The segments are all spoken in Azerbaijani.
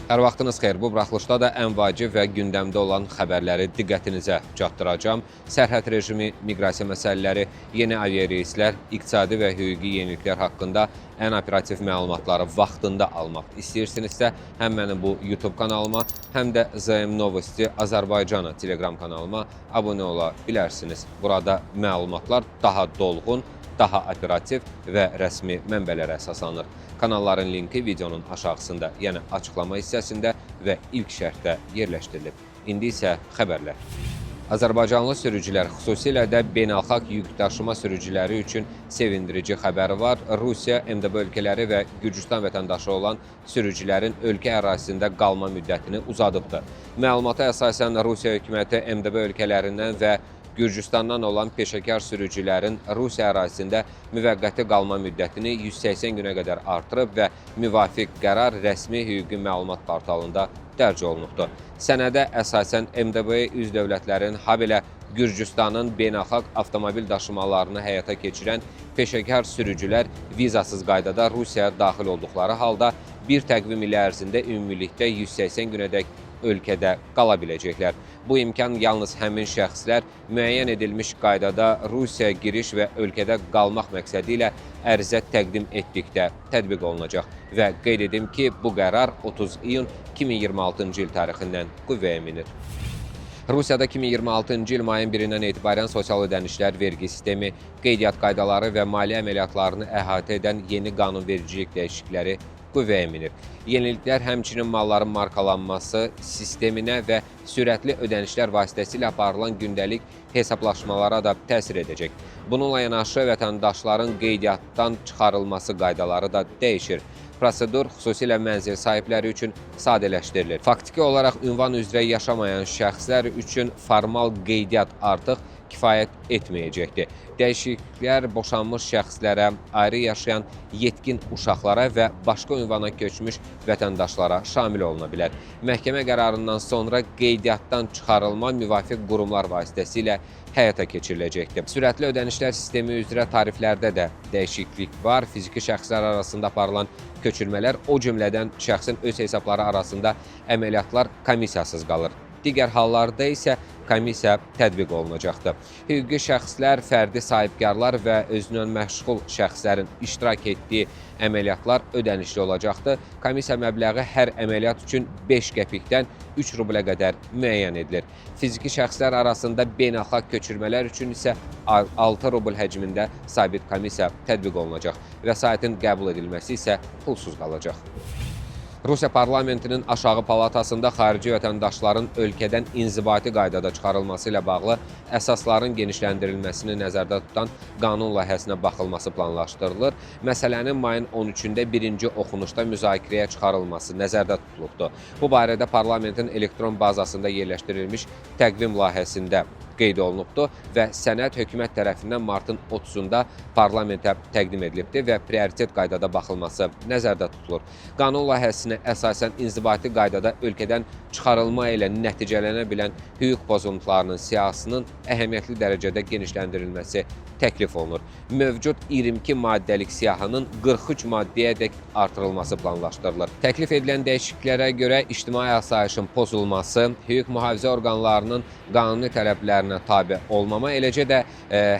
Hər vaxtınız xeyir. Bu buraxılışda da ən vacib və gündəmdə olan xəbərləri diqqətinizə çatdıracağam. Sərhəd rejimi, miqrasiya məsələləri, yeni aviareyslər, iqtisadi və hüquqi yeniliklər haqqında ən operativ məlumatları vaxtında almaq istəyirsinizsə, həm mənim bu YouTube kanalıma, həm də ZM Novosti Azərbaycana Telegram kanalıma abunə ola bilərsiniz. Burada məlumatlar daha dolğun, daha operativ və rəsmi mənbələrə əsaslanır. Kanalların linki videonun aşağısında, yəni açıqlama hissəsində və ilk şərhdə yerləşdirilib. İndi isə xəbərlər. Azərbaycanlı sürücülər, xüsusilə də beynəlxalq yük daşıma sürücüləri üçün sevindirici xəbəri var. Rusiya, MDB ölkələri və Gürcüstan vətəndaşı olan sürücülərin ölkə ərazisində qalma müddətini uzadıbdır. Məlumata əsasən Rusiya hökuməti MDB ölkələrindən və Gürcüstandan olan peşəkar sürücülərin Rusiya ərazisində müvəqqəti qalma müddətini 180 günə qədər artırıb və müvafiq qərar rəsmi hüquqi məlumat portalında dərc olunubdur. Sənədə əsasən MDB üzv dövlətlərin, habelə Gürcüstanın beynəlxalq avtomobil daşımalarını həyata keçirən peşəkar sürücülər vizasız qaydada Rusiyaya daxil olduqları halda bir təqvim ili ərzində ümumilikdə 180 günədək ölkədə qala biləcəklər. Bu imkan yalnız həmin şəxslər müəyyən edilmiş qaydada Rusiyaya giriş və ölkədə qalmaq məqsədi ilə ərizə təqdim etdikdə tətbiq olunacaq və qeyd edim ki, bu qərar 30 iyun 2026-cı il tarixindən qüvvəyə minir. Rusiyada 2026-cı il mayın 1-dən etibarən sosial ödənişlər, vergi sistemi, qeydiyyat qaydaları və maliyyə əməliyyatlarını əhatə edən yeni qanunvericilik dəyişiklikləri qüvvəyə minir. Yeniliklər həmçinin malların markalanması sisteminə və sürətli ödənişlər vasitəsilə aparılan gündəlik hesablaşmalara da təsir edəcək. Bununla yanaşı vətəndaşların qeydiyyatdan çıxarılması qaydaları da dəyişir. Prosedur xüsusilə mənzil sahibləri üçün sadələşdirilir. Faktiki olaraq ünvan üzrə yaşamayan şəxslər üçün formal qeydiyyat artıq kifayət etməyəcəkdir. Dəyişikliklər boşanmış şəxslərə, ayrı yaşayan yetkin uşaqlara və başqa ünvana köçmüş vətəndaşlara şamil oluna bilər. Məhkəmə qərarından sonra qeydiyyatdan çıxarılma müvafiq qurumlar vasitəsilə həyata keçiriləcəkdir. Sürətli ödənişlər sistemi üzrə tariflərdə də dəyişiklik var. Fiziki şəxslər arasında aparılan köçürmələr, o cümlədən şəxsin öz hesabları arasında əməliyyatlar komissiyasız qalır. Digər hallarda isə komissiya tətbiq olunacaqdır. Hüquqi şəxslər, fərdi sahibkarlar və özünün məşğul şəxslərin iştirak etdiyi əməliyyatlar ödənişli olacaqdır. Komissiya məbləği hər əməliyyat üçün 5 qəpikdən 3 rublə qədər müəyyən edilir. Fiziki şəxslər arasında beynəlxalq köçürmələr üçün isə 6 rubl həcmində sabit komissiya tətbiq olunacaq. Vəsaitin qəbul edilməsi isə pulsuz qalacaq. Rusiya parlamentinin aşağı palatasında xarici vətəndaşların ölkədən inzibati qaydada çıxarılması ilə bağlı əsasların genişləndirilməsini nəzərdə tutan qanun layihəsinə baxılması planlaşdırılır. Məsələnin mayın 13-də birinci oxunuşda müzakirəyə çıxarılması nəzərdə tutulubdur. Bu barədə parlamentin elektron bazasında yerləşdirilmiş təqvim layihəsində qeyd olunubdur və sənəd hökumət tərəfindən martın 30-da parlamentə təqdim edilibdir və prioritet qaydada baxılması nəzərdə tutulur. Qanun layihəsinə əsasən inzibati qaydada ölkədən çıxarılma ilə nəticələnə bilən hüquq pozuntularının siyahısının əhəmiyyətli dərəcədə genişləndirilməsi təklif olunur. Mövcud 22 maddəlik siyahının 43 maddəyədək artırılması planlaşdırılır. Təklif edilən dəyişikliklərə görə ictimai asayişin pozulması, hüquq mühafizə orqanlarının qanuni tələblərinə tabe olmama, eləcə də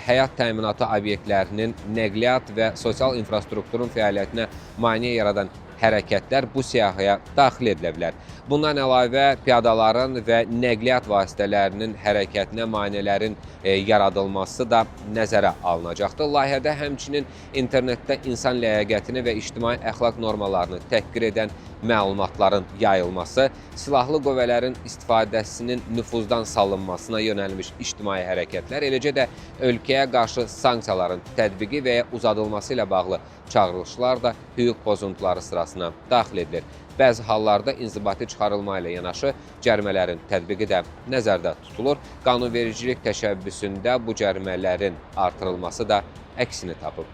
həyat təminatı obyektlərinin nəqliyyat və sosial infrastrukturun fəaliyyətinə maneə yaradan hərəkətlər bu siyahıya daxil edilə bilər. Bundan əlavə, piyadaların və nəqliyyat vasitələrinin hərəkətinə maneələrin yaradılması da nəzərə alınacaqdır. Layihədə həmçinin internetdə insan ləyaqətini və ictimai əxlaq normalarını təhqir edən məlumatların yayılması, silahlı qüvvələrin istifadəsinin nüfuzdan salınmasına yönəlmiş ictimai hərəkətlər, eləcə də ölkəyə qarşı sanksiyaların tətbiqi və ya uzadılması ilə bağlı çağırılışlar da hüquq pozuntuları sırasına daxil edilir. Bəzi hallarda inzibati çıxarılma ilə yanaşı cərimələrin tətbiqi də nəzərdə tutulur. Qanunvericilik təşəbbüsündə bu cərimələrin artırılması da əksini tapıb.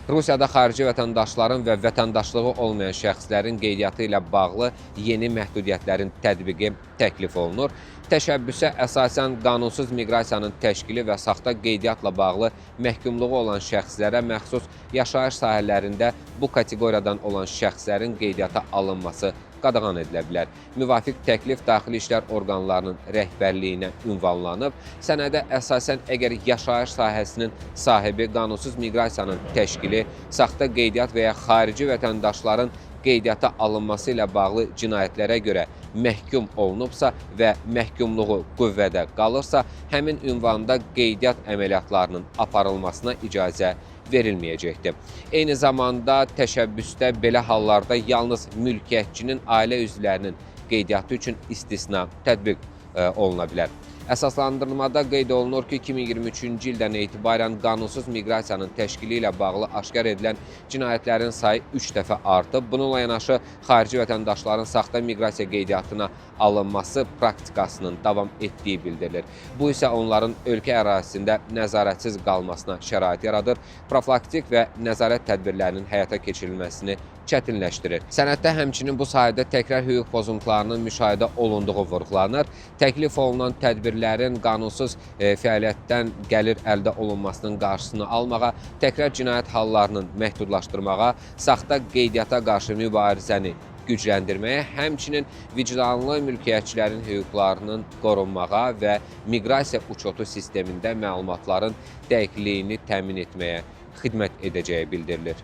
Rusiyada xarici vətəndaşların və vətəndaşlığı olmayan şəxslərin qeydiyyatı ilə bağlı yeni məhdudiyyətlərin tətbiqi təklif olunur. Təşəbbüsə əsasən qanunsuz miqrasiyanın təşkili və saxta qeydiyyatla bağlı məhkumluğu olan şəxslərə məxsus yaşayış sahələrində bu kateqoriyadan olan şəxslərin qeydiyyata alınması qadağan edilə bilər. Müvafiq təklif daxili işlər orqanlarının rəhbərliyinə ünvanlanıb. Sənədə əsasən əgər yaşayış sahəsinin sahibi qanunsuz miqrasiyanın təşkili, saxta qeydiyyat və ya xarici vətəndaşların qeydiyyata alınması ilə bağlı cinayətlərə görə məhkum olunubsa və məhkumluğu qüvvədə qalırsa, həmin ünvanda qeydiyyat əməliyyatlarının aparılmasına icazə verilməyəcəkdir. Eyni zamanda təşəbbüsdə belə hallarda yalnız mülkiyyətçinin ailə üzvlərinin qeydiyyatı üçün istisna tətbiq oluna bilər. Əsaslandırılmada qeyd olunur ki, 2023-cü ildən etibarən qanunsuz miqrasiyanın təşkili ilə bağlı aşkar edilən cinayətlərin sayı 3 dəfə artıb. Bununla yanaşı, xarici vətəndaşların saxta miqrasiya qeydiyyatına alınması praktikasının davam etdiyi bildirilir. Bu isə onların ölkə ərazisində nəzarətsiz qalmasına şərait yaradır, profilaktik və nəzarət tədbirlərinin həyata keçirilməsini çətinləşdirir. Sənəddə həmçinin bu sayədə təkrar hüquq pozuntularının müşahidə olunduğu vurğulanır. Təklif olunan tədbirlərin qanunsuz fəaliyyətdən gəlir əldə olunmasının qarşısını almağa, təkrar cinayət hallarının məhdudlaşdırmağa, saxta qeydiyyata qarşı mübarizəni gücləndirməyə, həmçinin vicdanlı mülkiyyətçilərin hüquqlarının qorunmağa və miqrasiya uçotu sistemində məlumatların dəqiqliyini təmin etməyə xidmət edəcəyi bildirilir.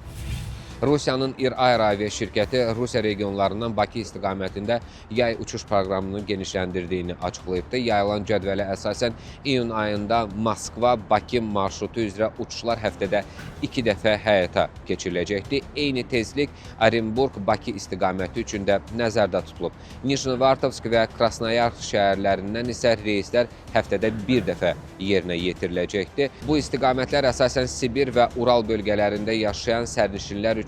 Rusiyanın İR Air Aviya şirkəti Rusiya regionlarından Bakı istiqamətində yay uçuş proqramını genişləndirdiyini açıqlayıbdır. Yayılan cədvələ əsasən iyun ayında Moskva-Bakı marşrutu üzrə uçuşlar həftədə 2 dəfə həyata keçiriləcəkdir. Eyni tezlik Orenburg-Bakı istiqaməti üçün də nəzərdə tutulub. Nijnevartovsk və Krasnoyarsk şəhərlərindən isə reyslər həftədə 1 dəfə yerinə yetiriləcəkdir. Bu istiqamətlər əsasən Sibir və Ural bölgələrində yaşayan sərnişinlər üçün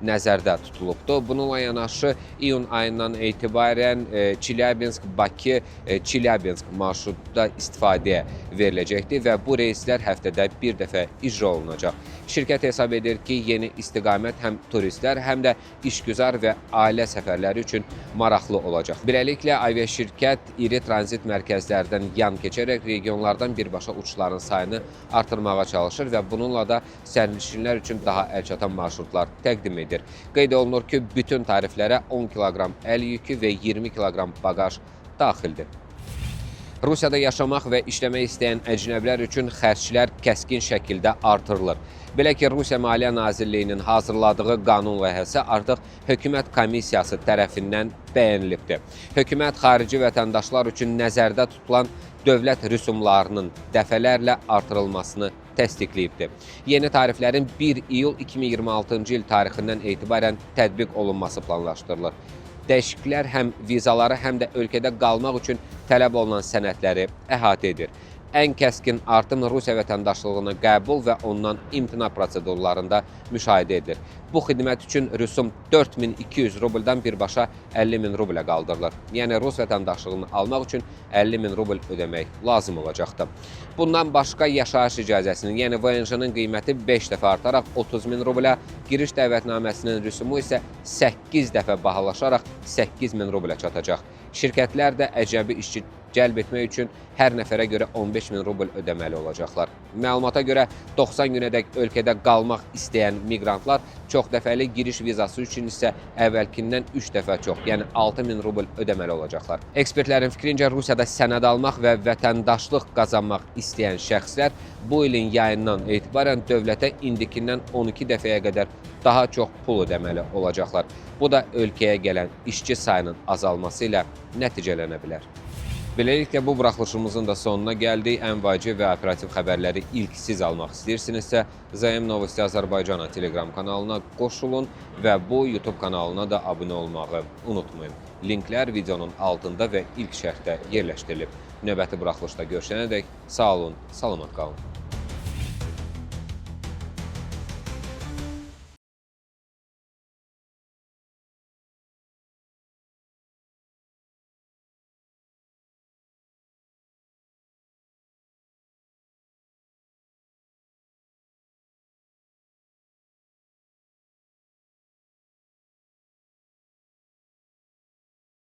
nəzərdə tutulubdur. Bununla yanaşı iyun ayından etibarən Çilyabinsk-Bakı, Çilyabinsk marşrutda istifadəyə veriləcəkdir və bu reyslər həftədə 1 dəfə icra olunacaq. Şirkət hesab edir ki, yeni istiqamət həm turistlər, həm də işgüzar və ailə səfərləri üçün maraqlı olacaq. Beləliklə, aviaşirkət iri tranzit mərkəzlərdən yan keçərək regionlardan birbaşa uçuşların sayını artırmağa çalışır və bununla da sərnişinlər üçün daha əlçatan marşrutlar təqdim edir. Qeyd olunur ki, bütün tariflərə 10 kiloqram əl yükü və 20 kiloqram bagaj daxildir. Rusiyada yaşamaq və işləmək istəyən əcnəbilər üçün xərclər kəskin şəkildə artırılır. Belə ki, Rusiya Maliyyə Nazirliyinin hazırladığı qanun layihəsi artıq hökumət komissiyası tərəfindən bəyənilibdir. Hökumət xarici vətəndaşlar üçün nəzərdə tutulan dövlət rüsumlarının dəfələrlə artırılmasını təsdiqləyibdir. Yeni tariflərin 1 iyul 2026-cı il tarixindən etibarən tətbiq olunması planlaşdırılır. Dəyişikliklər həm vizaları, həm də ölkədə qalmaq üçün tələb olunan sənədləri əhatə edir. Ən kəskin artım Rusiya vətəndaşlığına qəbul və ondan imtina prosedurlarında müşahidə edilir. Bu xidmət üçün rüsum 4200 rubldan birbaşa 50.000 rublə qaldırılır. Yəni, Rus vətəndaşlığını almaq üçün 50.000 rubl ödəmək lazım olacaqdır. Bundan başqa yaşayış icazəsinin, yəni VNJ-nin qiyməti 5 dəfə artaraq 30.000 rublə, giriş dəvətnaməsinin rüsumu isə 8 dəfə bahalaşaraq 8.000 rublə çatacaq. Şirkətlər də əcnəbi işçi cəlb etmək üçün hər nəfərə görə 15.000 rubl ödəməli olacaqlar. Məlumata görə 90 günədək ölkədə qalmaq istəyən miqrantlar çox dəfəli giriş vizası üçün isə əvvəlkindən 3 dəfə çox, yəni 6.000 rubl ödəməli olacaqlar. Ekspertlərin fikrincə Rusiyada sənəd almaq və vətəndaşlıq qazanmaq istəyən şəxslər bu ilin yayından etibarən dövlətə indikindən 12 dəfəyə qədər daha çox pul ödəməli olacaqlar. Bu da ölkəyə gələn işçi sayının azalması ilə nəticələnə bilər. Beləliklə, bu buraxılışımızın da sonuna gəldik. Ən vacib və operativ xəbərləri ilk siz almaq istəyirsiniizsə, Zaim Novosti Azərbaycana Telegram kanalına qoşulun və bu YouTube kanalına da abunə olmağı unutmayın. Linklər videonun altında və ilk şərhdə yerləşdirilib. Növbəti buraxılışda görüşənədək sağ olun, salamat qalın.